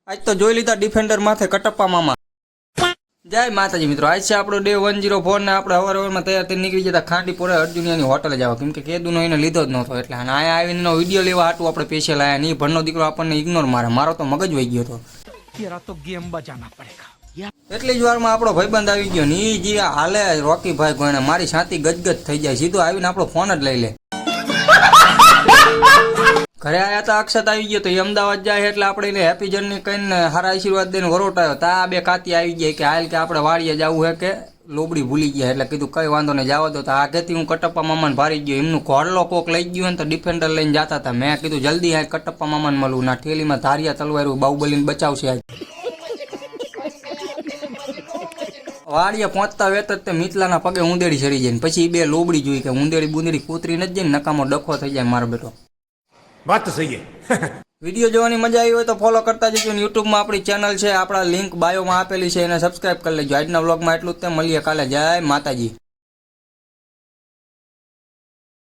આજ તો જોઈ લીધા ડિફેન્ડર માથે કટપ્પા મામા। જય માતાજી મિત્રો, આજ છે આપણો ડે 104 ને આપણે હવારમાં તૈયાર થઈને નીકળી જતા ખાંડીપુરા અર્જુનિયાની હોટલે જવા, કેમ કે કેદુનો એને લીધો જ નહોતો એટલે અને અહીંયા આવીને એનો વિડીયો લેવા હાટું આપણે સ્પેશિયલ આવ્યા નહીં। ભણનો દીકરો આપણને ઇગ્નોર મારો તો મગજ વહી ગયો હતો। એટલી જ વારમાં આપણો ભાઈબંધ આવી ગયો ને એ જે હાલે રોકી ભાઈ ગણે મારી છાતી ગજગજ થઈ જાય, સીધો આવીને આપણો ફોન જ લઈ લે। ઘરે આવ્યા હતા અક્ષત આવી ગયો તો એ અમદાવાદ જાય એટલે આપણે એને હેપી જર્ની કહીને સારા આશીર્વાદ દઈને વરોટાયો તા બે કાતી આવી ગયા કે હાલ કે આપણે વાડીએ જવું છે કે લોબડી ભૂલી ગયા એટલે કીધું કઈ વાંધો નહીં જવા દો। તો આગેથી હું કટપ્પા મામાને ભારી ગયો, એમનું ઘોડલો કોક લઈ ગયું ને તો ડિફેન્ડર લઈને જતા હતા। મેં કીધું જલ્દી આ કટપ્પા મામાને મળવું ના ઠેલીમાં ધારિયા તલવારું બાહુબલીને બચાવશે આજ। વાડીએ પહોંચતા વેત જ તે મિથલાના પગે ઊંદેડી ચડી જાય, પછી બે લોબડી જોઈ કે ઊંદેડી બુંદેડી કૂતરી નથી જાય, નકામો ડખો થઈ જાય મારો બેટો। વાત તો સહી છે। વિડીયો જોવાની મજા આવી હોય તો ફોલો કરતા જજો। યુટ્યુબમાં આપણી ચેનલ છે, આપણા લિંક બાયોમાં આપેલી છે, એને સબસ્ક્રાઇબ કરી લેજો। આજના વ્લોગમાં એટલું જ તે, મળીએ કાલે। જય માતાજી।